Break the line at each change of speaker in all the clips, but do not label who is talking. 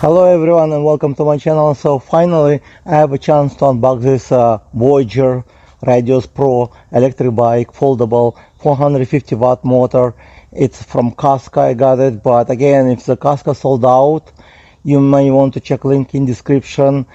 Hello everyone and welcome to my channel. So finally I have a chance to unbox this Voyager Radius Pro electric bike, foldable, 450 watt motor. It's from Costco. I got it, but again, if the Costco sold out, you may want to check link in description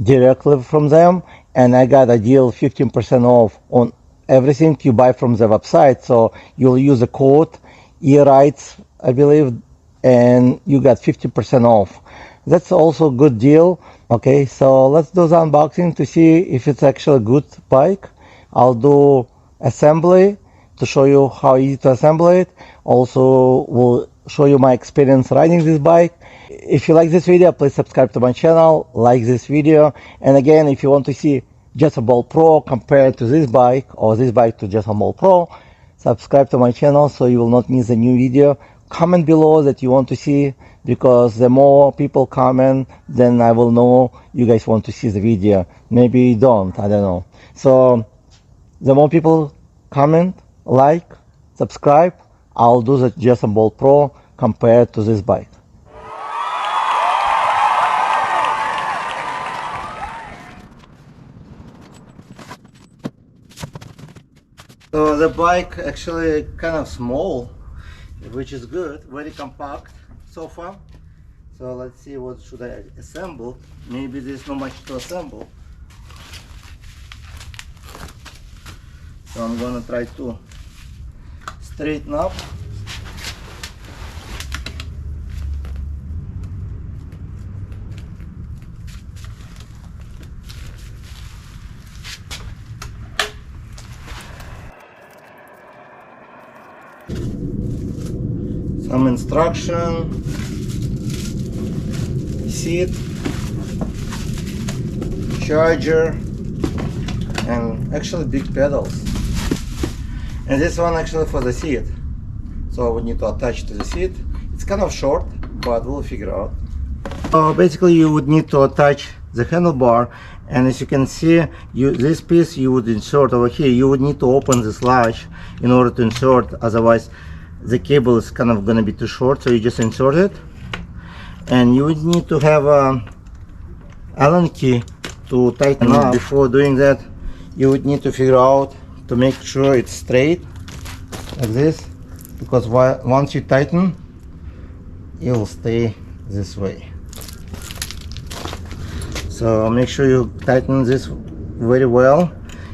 directly from them. And I got a deal 15% off on everything you buy from the website. So you'll use the code ERIGHTS, I believe, and you got 50% off. That's also a good deal. Okay, so let's do the unboxing to see if it's actually a good bike. I'll do assembly to show you how easy to assemble it. Also will show you my experience riding this bike. If you like this video, please subscribe to my channel, like this video, and again, if you want to see Jet Ball Pro compared to this bike or this bike to Jet Ball Pro, subscribe to my channel so you will not miss a new video. Comment below that you want to see, because the more people comment, then I will know you guys want to see the video. Maybe you don't, I don't know. So the more people comment, like, subscribe, I'll do the Jet Ball Pro compared to this bike. So the bike actually kind of small, which is good, very compact so far. So let's see what should I assemble. Maybe there's not much to assemble. So I'm gonna try to straighten up. Some instruction, seat, charger, and actually big pedals. And this one actually for the seat. So we need to attach to the seat. It's kind of short, but we'll figure out. So basically you would need to attach the handlebar, and as you can see, this piece you would insert over here. You would need to open this latch in order to insert, otherwise the cable is kind of going to be too short, so you just insert it. And you would need to have a Allen key to tighten up. Before doing that, you would need to figure out to make sure it's straight like this, because once you tighten, it will stay this way. So make sure you tighten this very well.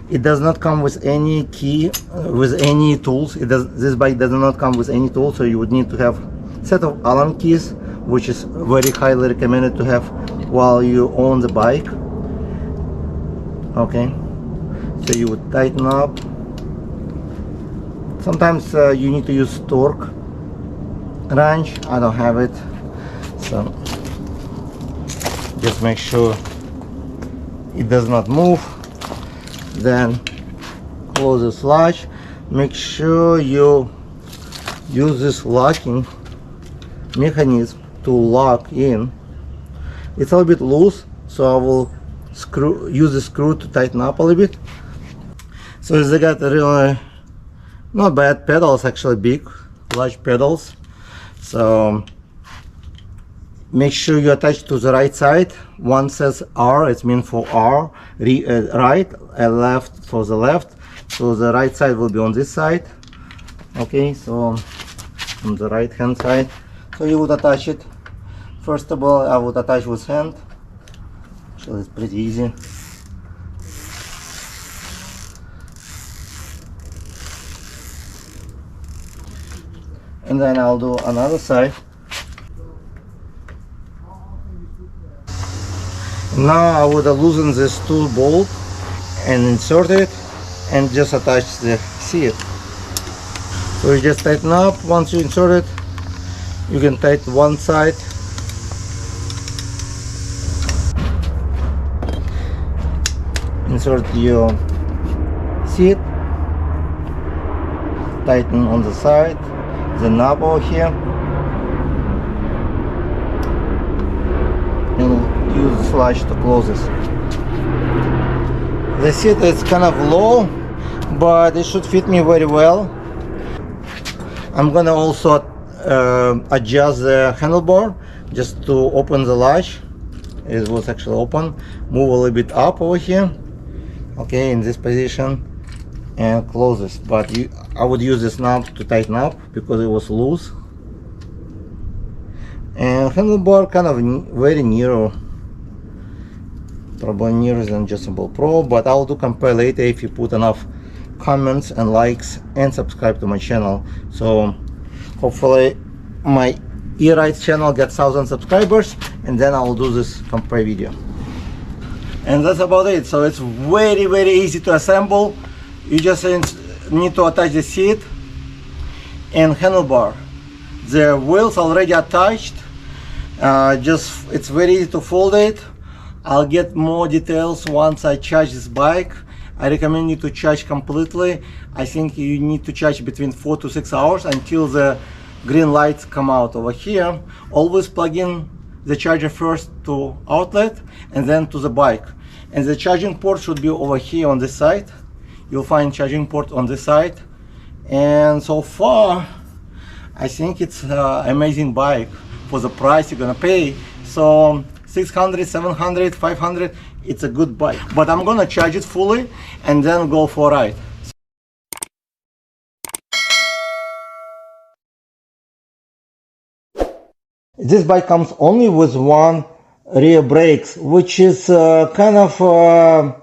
It does not come with any key, with any tools. This bike does not come with any tools, so you would need to have a set of Allen keys, which is very highly recommended to have while you own the bike. Okay, so you would tighten up. Sometimes you need to use torque wrench. I don't have it, so just make sure it does not move. Then close this latch. Make sure you use this locking mechanism to lock in. It's a little bit loose, so I will use the screw to tighten up a little bit. So they got really not bad pedals, actually big, large pedals. So make sure you attach to the right side. One says R, it's meant for R, right, and left for the left. So the right side will be on this side. Okay, so on the right hand side. So you would attach it. First of all, I would attach with hand. Actually, it's pretty easy. And then I'll do another side. Now I would loosen this tool bolt and insert it and just attach the seat. So you just tighten up. Once you insert it, you can tighten one side. Insert your seat, tighten on the side, the knob over here, and use the latch to close this. The seat is kind of low, but it should fit me very well. I'm gonna also adjust the handlebar just to open the latch. It was actually open. Move a little bit up over here, okay, in this position, and close this. But I would use this knob to tighten up because it was loose. And handlebar kind of very narrow, probably narrower than Adjustable Pro, but I'll do compare later if you put enough comments and likes and subscribe to my channel. So hopefully my e-rides channel gets 1,000 subscribers, and then I'll do this compare video. And that's about it. So it's very easy to assemble. You just need to attach the seat and handlebar. The wheels already attached. It's very easy to fold it. I'll get more details once I charge this bike. I recommend you to charge completely. I think you need to charge between 4 to 6 hours until the green lights come out over here. Always plug in the charger first to outlet and then to the bike. And the charging port should be over here on this side. You'll find charging port on this side. And so far, I think it's an amazing bike for the price you're gonna pay. So 600, 700, 500, it's a good bike. But I'm gonna charge it fully and then go for a ride. This bike comes only with one rear brakes, which is kind of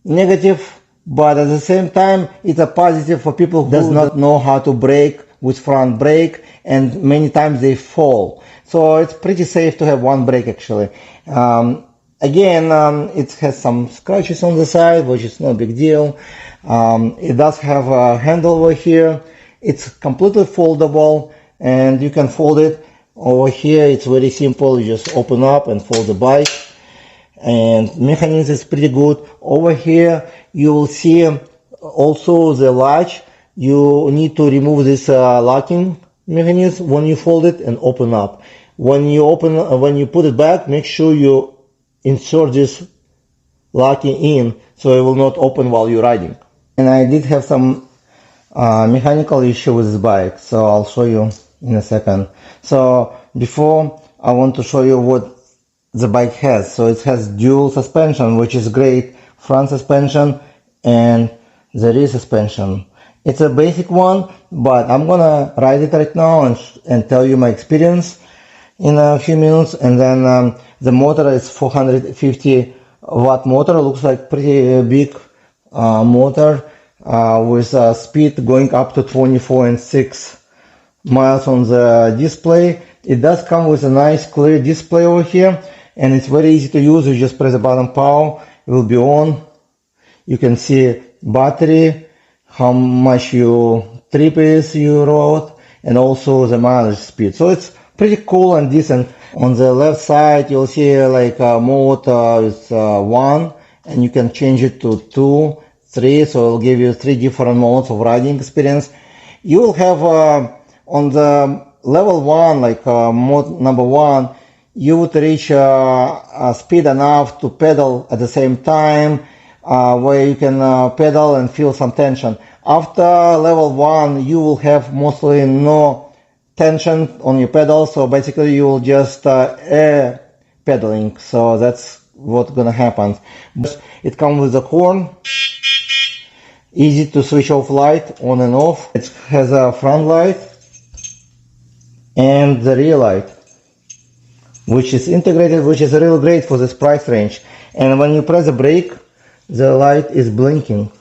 negative, but at the same time it's a positive for people who does not know how to brake with front brake, and many times they fall. So it's pretty safe to have one brake actually. Again, it has some scratches on the side, which is no big deal. It does have a handle over here. It's completely foldable, and you can fold it. Over here it's very simple. You just open up and fold the bike, and mechanism is pretty good. Over here you will see also the latch. You need to remove this locking mechanism when you fold it and open up. When you put it back, make sure you insert this locking in so it will not open while you're riding. And I did have some mechanical issue with this bike, so I'll show you in a second. So before, I want to show you what the bike has. So it has dual suspension, which is great. Front suspension and the rear suspension. It's a basic one, but I'm gonna ride it right now and tell you my experience in a few minutes. And then the motor is 450 watt motor. Looks like pretty big motor with speed going up to 24.6 miles on the display. It does come with a nice clear display over here, and it's very easy to use. You just press the button power, it will be on. You can see battery, how much trip is you rode, and also the mileage speed. So it's pretty cool and decent. On the left side you'll see like mode is 1, and you can change it to 2, 3, so it'll give you 3 different modes of riding experience. You will have on the level 1, like mode number 1, you would reach speed enough to pedal at the same time, where you can pedal and feel some tension. After level 1, you will have mostly no tension on your pedal, so basically you will just air pedaling. So that's what's gonna happen. It comes with a horn, easy to switch off light on and off. It has a front light and the rear light, which is integrated, which is really great for this price range. And when you press the brake, the light is blinking.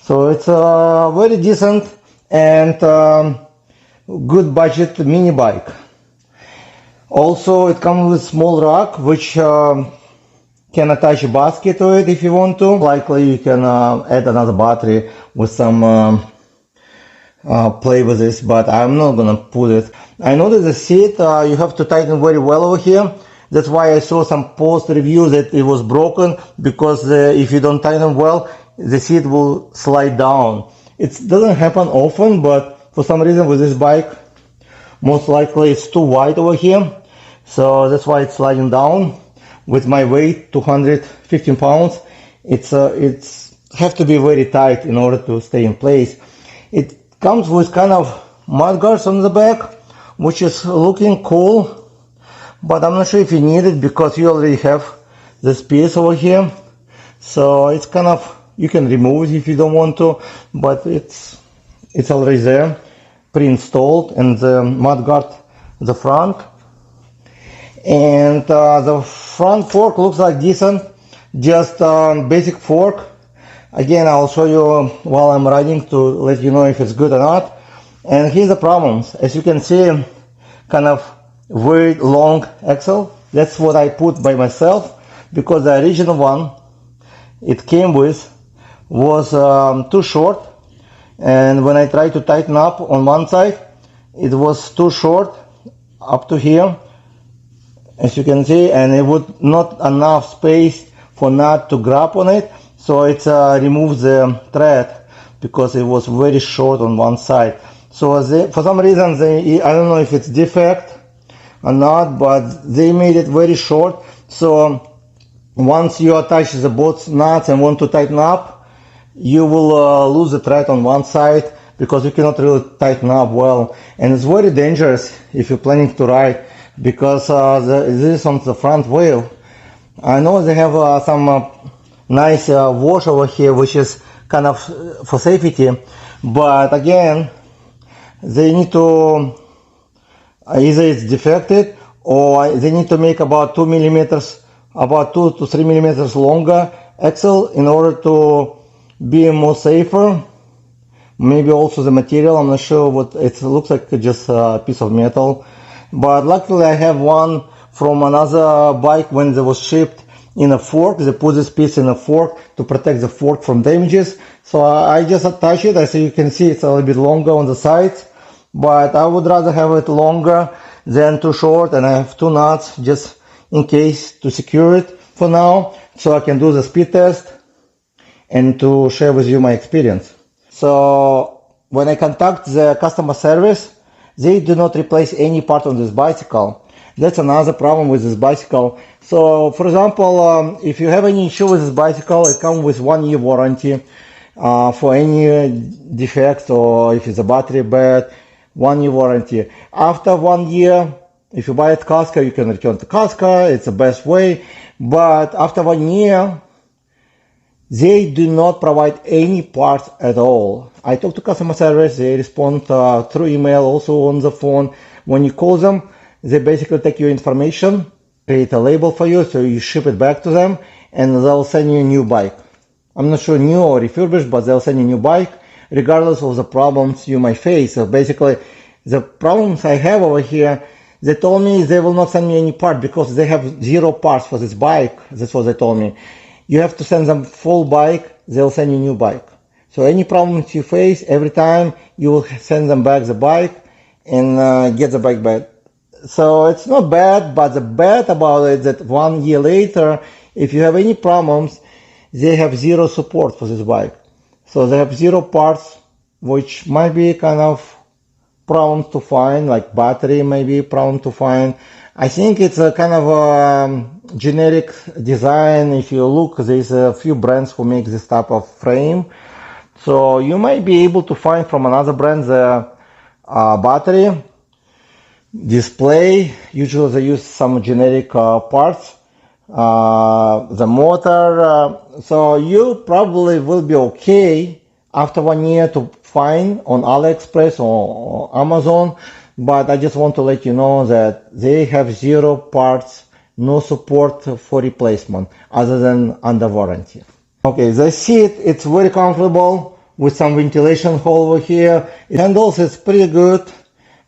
So it's a very decent and good budget mini bike. Also, it comes with small rack, which can attach a basket to it if you want to. Likely you can add another battery with some play with this, but I'm not gonna put it. I know that the seat you have to tighten very well over here. That's why I saw some post review that it was broken, because if you don't tighten well, the seat will slide down. It doesn't happen often, but for some reason with this bike, most likely it's too wide over here, so that's why it's sliding down. With my weight, 215 pounds, it's have to be very tight in order to stay in place. It comes with kind of mud guards on the back, which is looking cool, but I'm not sure if you need it because you already have this piece over here. So it's kind of, you can remove it if you don't want to, but it's already there, pre-installed, and the mud guard the front. And the front fork looks like decent, just basic fork. Again, I'll show you while I'm riding to let you know if it's good or not. And here's the problems. As you can see, kind of very long axle. That's what I put by myself, because the original one it came with was too short, and when I tried to tighten up on one side, it was too short up to here, as you can see, and it would not enough space for nut to grab on it, so it removed the thread because it was very short on one side. So for some reason, I don't know if it's defect or not, but they made it very short. So once you attach the both nuts and want to tighten up, you will lose the thread on one side because you cannot really tighten up well. And it's very dangerous if you're planning to ride, because this is on the front wheel. I know they have some nice wash over here, which is kind of for safety, but again, they need to, either it's defected or they need to make about 2 millimeters, about 2 to 3 millimeters longer axle in order to be more safer. Maybe also the material, I'm not sure what it looks like, just a piece of metal. But luckily I have one from another bike when it was shipped in a fork. They put this piece in a fork to protect the fork from damages. So I just attach it. As you can see, it's a little bit longer on the sides, but I would rather have it longer than too short, and I have two nuts just in case to secure it for now, so I can do the speed test and to share with you my experience. So when I contact the customer service, they do not replace any part on this bicycle. That's another problem with this bicycle. So for example, if you have any issue with this bicycle, it comes with 1 year warranty for any defects, or if it's a battery bad, 1 year warranty. After 1 year, if you buy at Costco, you can return to Costco. It's the best way. But after 1 year, they do not provide any parts at all. I talk to customer service. They respond through email, also on the phone. When you call them, they basically take your information, create a label for you, so you ship it back to them, and they'll send you a new bike. I'm not sure new or refurbished, but they'll send you a new bike, regardless of the problems you might face. So basically, the problems I have over here, they told me they will not send me any part because they have 0 parts for this bike. That's what they told me. You have to send them full bike, they'll send you a new bike. So any problems you face, every time you will send them back the bike and get the bike back. So it's not bad, but the bad about it is that 1 year later, if you have any problems, they have 0 support for this bike. So they have 0 parts, which might be kind of problems to find, like battery may be a problem to find. I think it's a kind of a generic design. If you look, there's a few brands who make this type of frame. So you might be able to find from another brand the battery, display. Usually they use some generic parts. The motor. So you probably will be okay after 1 year to find on AliExpress or Amazon. But I just want to let you know that they have 0 parts, no support for replacement other than under warranty. Okay, the seat, it's very comfortable with some ventilation hole over here. It handles, it's pretty good.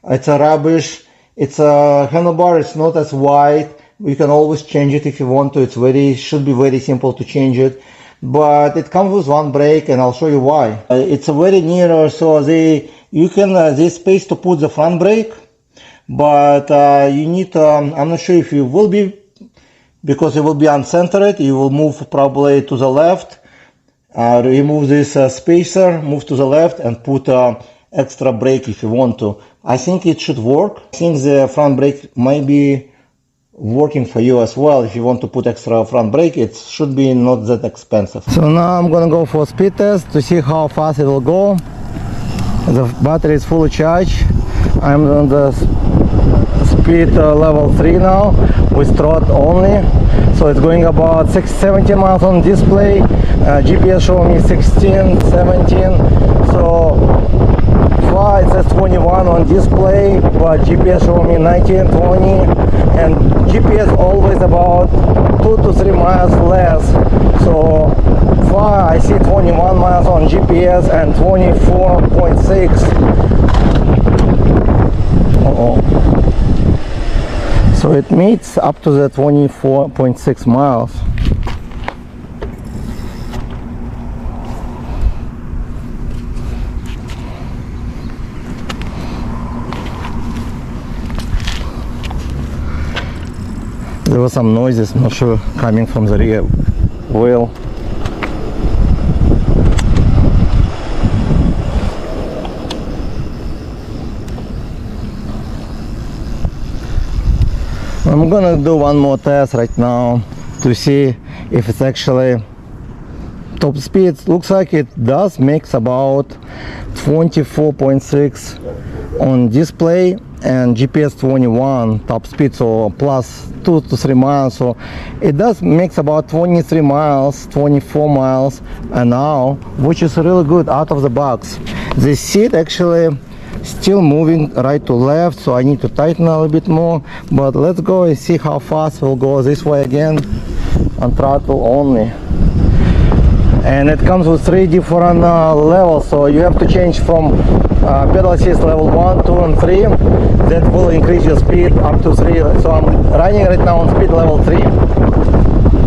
It's a rubbish. It's a handlebar, it's not as wide. You can always change it if you want to. It should be very simple to change it. But it comes with one brake, and I'll show you why. It's a very narrow, so there's space to put the front brake, but you need to, I'm not sure if you will be, because it will be uncentered. You will move probably to the left, remove this spacer, move to the left, and put extra brake if you want to. I think it should work. I think the front brake might be working for you as well. If you want to put extra front brake, it should be not that expensive. So now I'm gonna go for a speed test to see how fast it will go. The battery is fully charged. I'm on the speed level 3 now with throttle only, so it's going about 17 miles on display. GPS showing me 16, 17, so far it says 21 on display, but GPS showing me 19, 20, and GPS always about 2 to 3 miles less. So far I see 21 miles on GPS and 24.6. So it meets up to the 24.6 miles. There were some noises, not sure, coming from the rear wheel. I'm gonna do one more test right now to see if it's actually top speed. Looks like it does makes about 24.6 on display and GPS 21 top speed, so plus 2 to 3 miles. So it does makes about 23 miles, 24 miles an hour, which is really good out of the box. The seat actually still moving right to left, so I need to tighten a little bit more, but let's go and see how fast we'll go this way again on throttle only. And it comes with 3 different levels, so you have to change from pedal assist level 1, 2 and 3. That will increase your speed up to 3. So I'm running right now on speed level 3,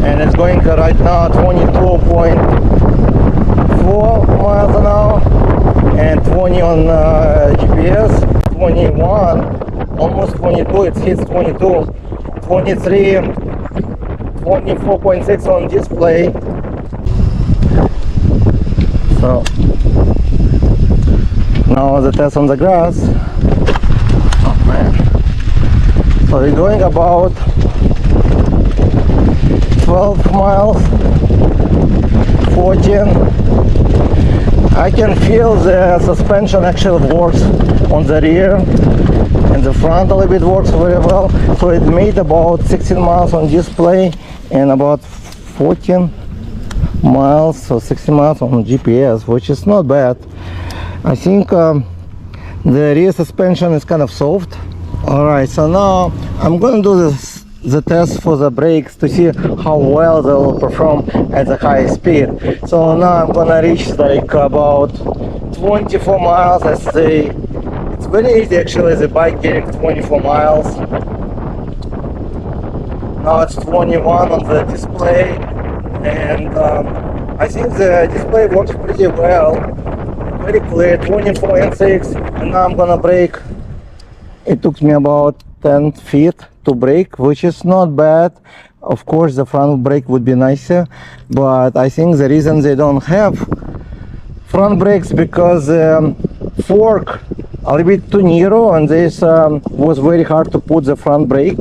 and it's going right now 22.4 miles an hour and 20 on GPS, 21, almost 22, it hits 22, 23, 24.6 on display. So now the test on the grass. Oh man. So we're going about 12 miles, 14. I can feel the suspension actually works on the rear, and the front a little bit works very well. So it made about 16 miles on display and about 14 miles, so 16 miles on GPS, which is not bad. I think the rear suspension is kind of soft. Alright, so now I'm going to do the test for the brakes to see how well they will perform at the high speed. So now I'm gonna reach like about 24 miles. I say it's very easy actually, the bike getting 24 miles. Now it's 21 on the display, and I think the display works pretty well, very clear, 24 and 6. And now I'm gonna brake. It took me about 10 feet to brake, which is not bad. Of course the front brake would be nicer, but I think the reason they don't have front brakes because fork a little bit too narrow, and this was very hard to put the front brake.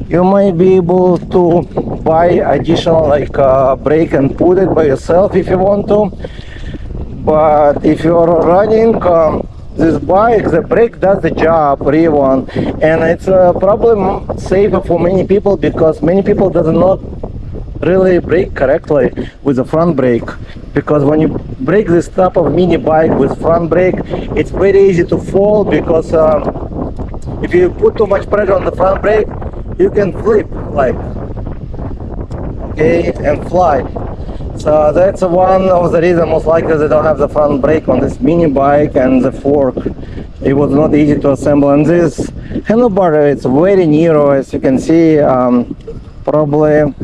You might be able to buy additional like brake and put it by yourself if you want to, but if you're running this bike, the brake does the job, rear one, and it's probably safer for many people because many people does not really brake correctly with the front brake. Because when you brake this type of mini bike with front brake, it's very easy to fall, because if you put too much pressure on the front brake, you can flip, like, okay, and fly. So that's one of the reasons most likely they don't have the front brake on this mini bike, and the fork, it was not easy to assemble. And this handlebar, it's very narrow, as you can see, probably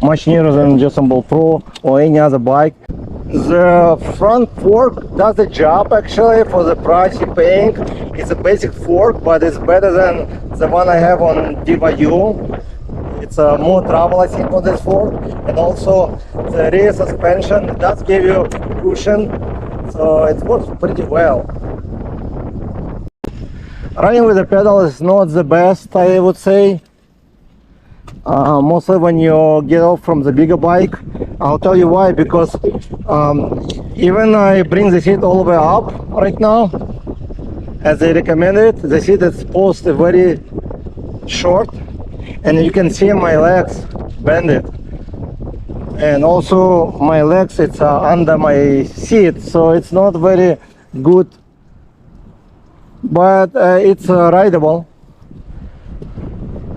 much narrower than Ensemble Pro or any other bike. The front fork does the job actually for the price you're paying. It's a basic fork, but it's better than the one I have on Diva U. It's more travel, I think, on this fork, and also the rear suspension does give you cushion, so it works pretty well. Running with the pedal is not the best, I would say, mostly when you get off from the bigger bike. I'll tell you why, because Even I bring the seat all the way up right now, as I recommended. The seat is supposed to be very short, and you can see my legs bended, and also my legs, it's under my seat, so it's not very good, but it's rideable.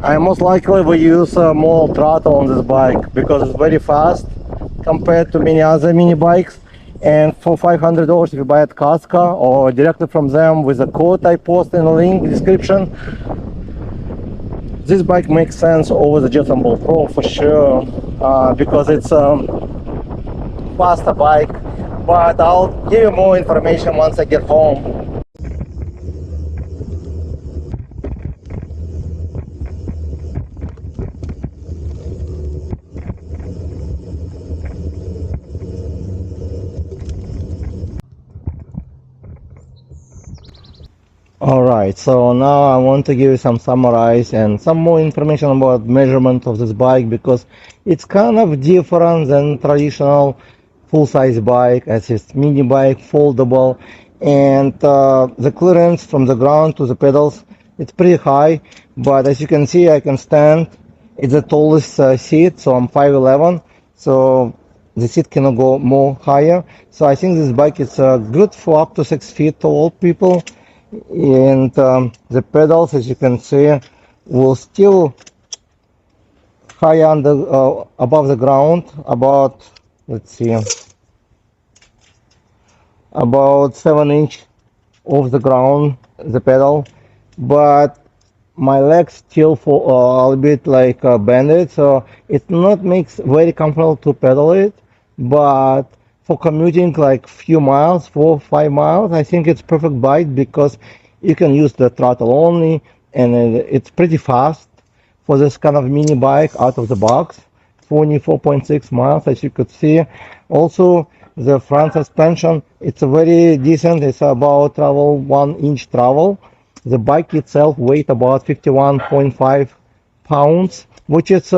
I most likely will use more throttle on this bike because it's very fast compared to many other mini bikes. And for $500 if you buy at Costco or directly from them with a code I post in the link description, this bike makes sense over the Jetson Ball Pro for sure, because it's a faster bike. But I'll give you more information once I get home. Alright, so now I want to give you some summarize and some more information about measurement of this bike, because it's kind of different than traditional full-size bike, as it's mini bike, foldable, and the clearance from the ground to the pedals, it's pretty high, but as you can see I can stand. It's the tallest seat, so I'm 5'11", so the seat cannot go more higher. So I think this bike is good for up to 6 feet tall people. And the pedals, as you can see, will still high above the ground, about, let's see, about 7 inch off the ground, the pedal, but my legs still for a little bit like bended, so it not makes very comfortable to pedal it. But for commuting like few miles, 4-5 miles, I think it's perfect bike because you can use the throttle only, and it's pretty fast for this kind of mini bike out of the box. 24.6 miles, as you could see. Also, the front suspension, it's a very decent. It's about 1 inch travel. The bike itself weighs about 51.5 pounds, which is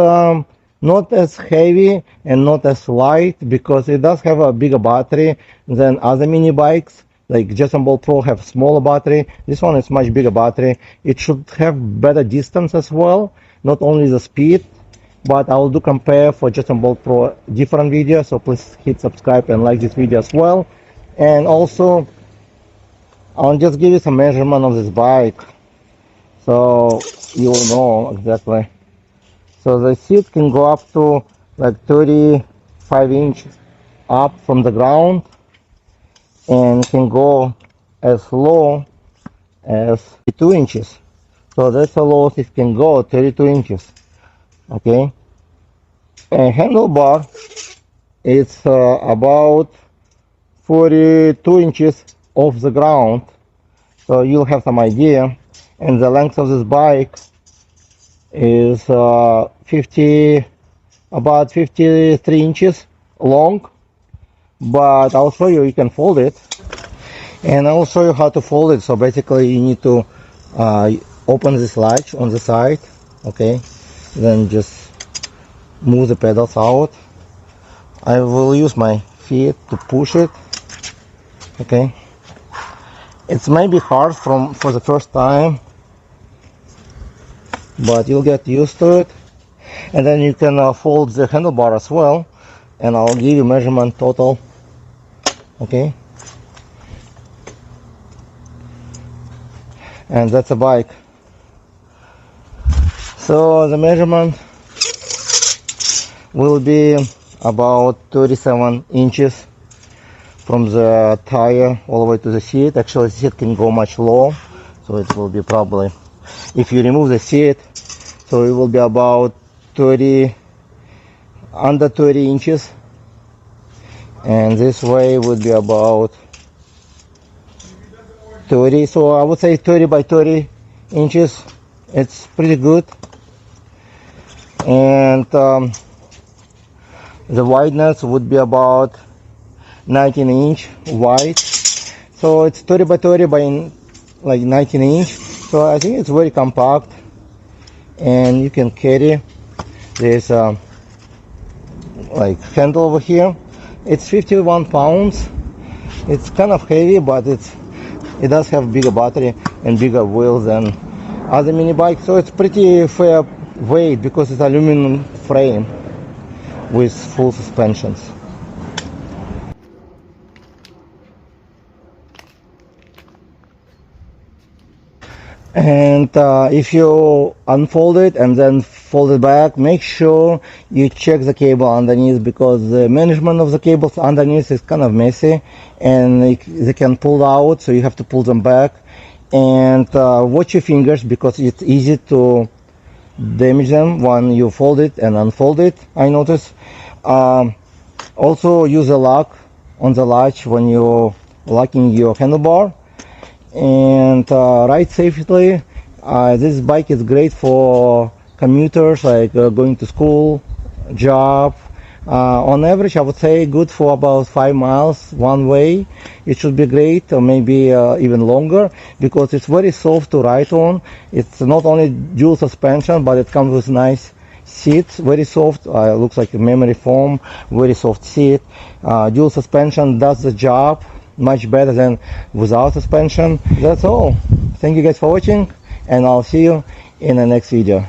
not as heavy and not as light, because it does have a bigger battery than other mini bikes. Like Jetson Ball Pro have smaller battery. This one is much bigger battery. It should have better distance as well, not only the speed. But I will do compare for Jetson Ball Pro different videos, so please hit subscribe and like this video as well. And also, I'll just give you some measurement of this bike, so you will know exactly. So the seat can go up to like 35 inches up from the ground, and can go as low as 2 inches. So that's the lowest it can go, 32 inches. Okay. And handlebar, it's about 42 inches off the ground, so you'll have some idea. And the length of this bike is about 53 inches long, but I'll show you can fold it, and I'll show you how to fold it. So basically you need to open this latch on the side, okay, then just move the pedals out. I will use my feet to push it, okay. It's maybe hard for the first time, but you'll get used to it. And then you can fold the handlebar as well, and I'll give you measurement total, okay. And that's a bike. So the measurement will be about 37 inches from the tire all the way to the seat. Actually, the seat can go much lower, so it will be probably, if you remove the seat, so it will be about under 30 inches, and this way would be about 30. So I would say 30 by 30 inches. It's pretty good. And the wideness would be about 19 inch wide, so it's 30 by 30 by like 19 inch. So I think it's very compact, and you can carry this like handle over here. It's 51 pounds, It's kind of heavy, but it does have bigger battery and bigger wheels than other mini bikes, so it's pretty fair weight because it's aluminum frame with full suspensions. And if you unfold it and then fold it back, make sure you check the cable underneath, because the management of the cables underneath is kind of messy and they can pull out, so you have to pull them back. And watch your fingers, because it's easy to damage them when you fold it and unfold it, I notice. Also use a lock on the latch when you're locking your handlebar. And ride safely. This bike is great for commuters, like going to school, job. On average, I would say good for about 5 miles one way. It should be great, or maybe even longer, because it's very soft to ride on. It's not only dual suspension, but it comes with nice seats, very soft. Looks like a memory foam, very soft seat. Dual suspension does the job much better than without suspension. That's all. Thank you guys for watching, and I'll see you in the next video.